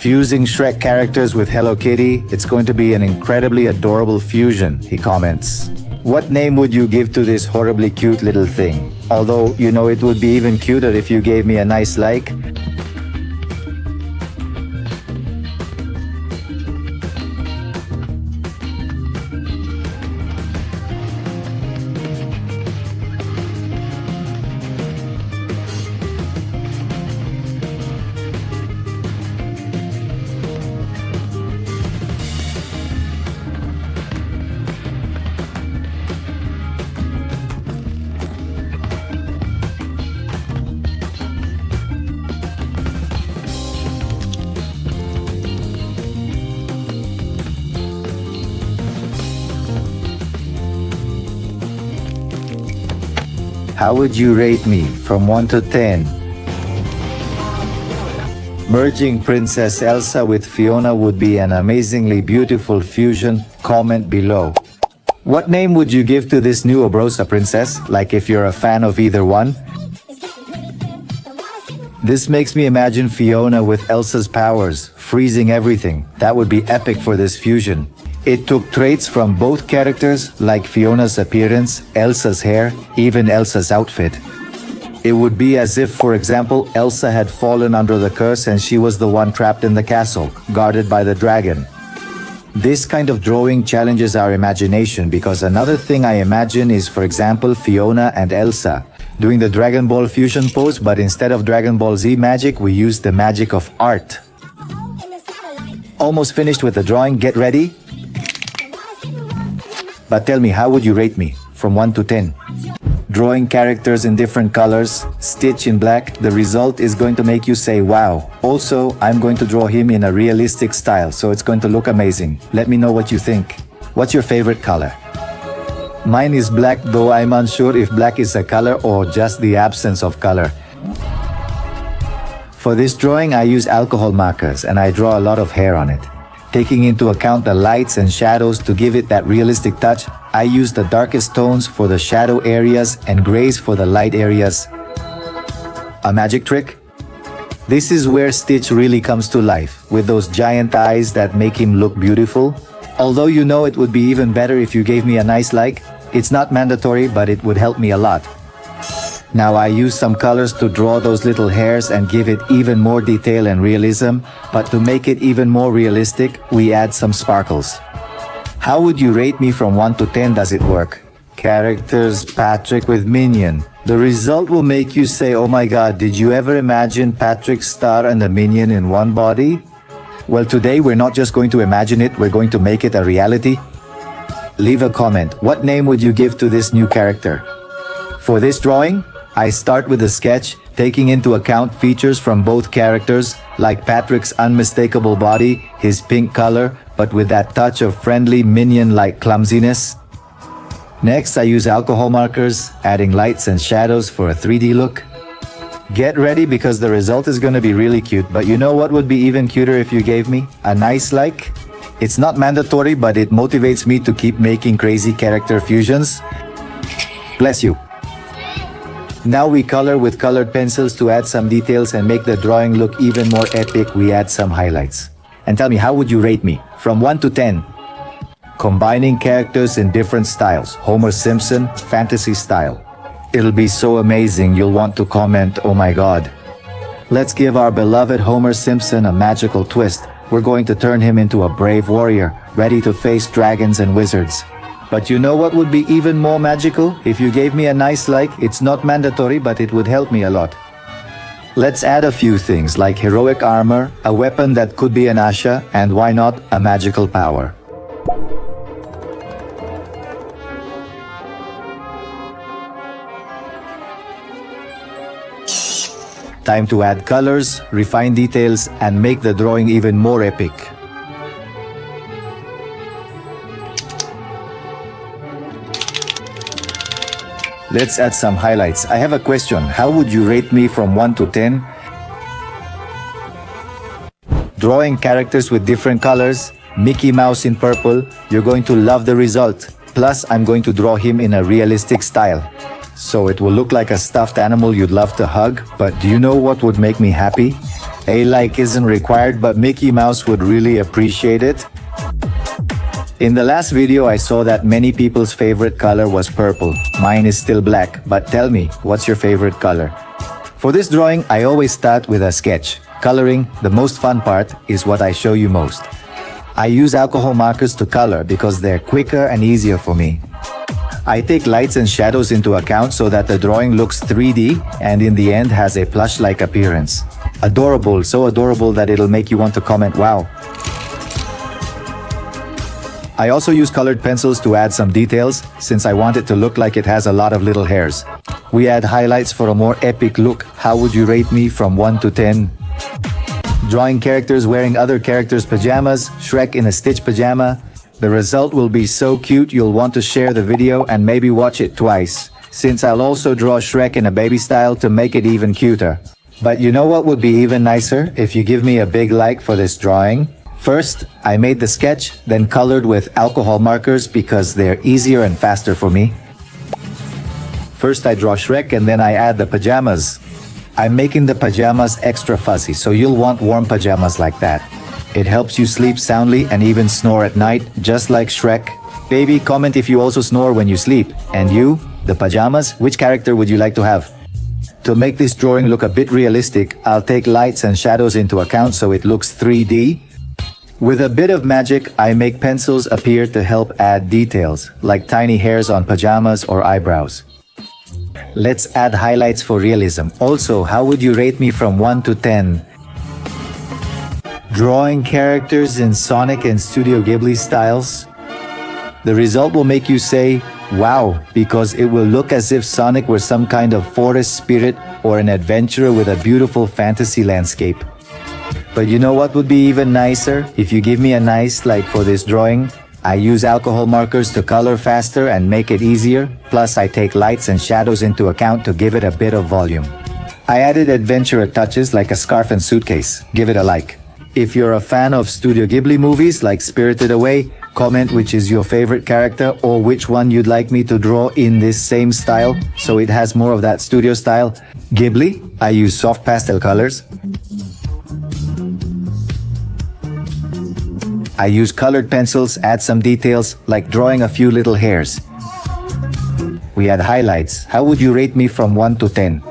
Fusing Shrek characters with Hello Kitty, it's going to be an incredibly adorable fusion, he comments. What name would you give to this horribly cute little thing? Although, you know, it would be even cuter if you gave me a nice like. How would you rate me from 1 to 10? Merging Princess Elsa with Fiona would be an amazingly beautiful fusion. Comment below. What name would you give to this new Obrosa princess, like if you're a fan of either one? This makes me imagine Fiona with Elsa's powers, freezing everything. That would be epic for this fusion. It took traits from both characters, like Fiona's appearance, Elsa's hair, even Elsa's outfit. It would be as if, for example, Elsa had fallen under the curse and she was the one trapped in the castle, guarded by the dragon. This kind of drawing challenges our imagination because another thing I imagine is, for example, Fiona and Elsa doing the Dragon Ball fusion pose, but instead of Dragon Ball Z magic, we use the magic of art. Almost finished with the drawing, get ready? But tell me, how would you rate me from 1 to 10? Drawing characters in different colors, Stitch in black, the result is going to make you say wow. Also, I'm going to draw him in a realistic style, so it's going to look amazing. Let me know what you think. What's your favorite color? Mine is black, though I'm unsure if black is a color or just the absence of color. For this drawing, I use alcohol markers and I draw a lot of hair on it. Taking into account the lights and shadows to give it that realistic touch, I use the darkest tones for the shadow areas and grays for the light areas. A magic trick? This is where Stitch really comes to life, with those giant eyes that make him look beautiful. Although you know it would be even better if you gave me a nice like. It's not mandatory, but it would help me a lot. Now I use some colors to draw those little hairs and give it even more detail and realism, but to make it even more realistic, we add some sparkles. How would you rate me from 1 to 10? Does it work? Characters Patrick with Minion. The result will make you say, oh my god, did you ever imagine Patrick Star and the Minion in one body? Well, today we're not just going to imagine it, we're going to make it a reality. Leave a comment. What name would you give to this new character? For this drawing, I start with a sketch, taking into account features from both characters, like Patrick's unmistakable body, his pink color, but with that touch of friendly Minion-like clumsiness. Next, I use alcohol markers, adding lights and shadows for a 3D look. Get ready because the result is going to be really cute, but you know what would be even cuter if you gave me a nice like? It's not mandatory, but it motivates me to keep making crazy character fusions. Bless you. Now we color with colored pencils to add some details and make the drawing look even more epic. We add some highlights. And tell me, how would you rate me? From 1 to 10. Combining characters in different styles. Homer Simpson, fantasy style. It'll be so amazing you'll want to comment, oh my god. Let's give our beloved Homer Simpson a magical twist. We're going to turn him into a brave warrior, ready to face dragons and wizards. But you know what would be even more magical? If you gave me a nice like, it's not mandatory, but it would help me a lot. Let's add a few things like heroic armor, a weapon that could be an asha, and why not, a magical power. Time to add colors, refine details, and make the drawing even more epic. Let's add some highlights. I have a question. How would you rate me from 1 to 10? Drawing characters with different colors, Mickey Mouse in purple, you're going to love the result. Plus, I'm going to draw him in a realistic style. So it will look like a stuffed animal you'd love to hug, but do you know what would make me happy? A like isn't required, but Mickey Mouse would really appreciate it. In the last video I saw that many people's favorite color was purple. Mine is still black, but tell me, what's your favorite color? For this drawing, I always start with a sketch. Coloring, the most fun part, is what I show you most. I use alcohol markers to color because they're quicker and easier for me. I take lights and shadows into account so that the drawing looks 3D and in the end has a plush-like appearance. Adorable, so adorable that it'll make you want to comment, wow. I also use colored pencils to add some details, since I want it to look like it has a lot of little hairs. We add highlights for a more epic look. How would you rate me from 1 to 10? Drawing characters wearing other characters' pajamas, Shrek in a Stitch pajama. The result will be so cute you'll want to share the video and maybe watch it twice, since I'll also draw Shrek in a baby style to make it even cuter. But you know what would be even nicer? If you give me a big like for this drawing. First, I made the sketch, then colored with alcohol markers because they're easier and faster for me. First I draw Shrek and then I add the pajamas. I'm making the pajamas extra fuzzy, so you'll want warm pajamas like that. It helps you sleep soundly and even snore at night, just like Shrek. Baby, comment if you also snore when you sleep. And you, the pajamas, which character would you like to have? To make this drawing look a bit realistic, I'll take lights and shadows into account so it looks 3D. With a bit of magic, I make pencils appear to help add details, like tiny hairs on pajamas or eyebrows. Let's add highlights for realism. Also, how would you rate me from 1 to 10? Drawing characters in Sonic and Studio Ghibli styles. The result will make you say, wow, because it will look as if Sonic were some kind of forest spirit or an adventurer with a beautiful fantasy landscape. But you know what would be even nicer? If you give me a nice like for this drawing. I use alcohol markers to color faster and make it easier, plus I take lights and shadows into account to give it a bit of volume. I added adventure touches like a scarf and suitcase. Give it a like. If you're a fan of Studio Ghibli movies like Spirited Away, comment which is your favorite character or which one you'd like me to draw in this same style so it has more of that studio style. Ghibli, I use soft pastel colors. I use colored pencils, add some details, like drawing a few little hairs. We add highlights. How would you rate me from 1 to 10?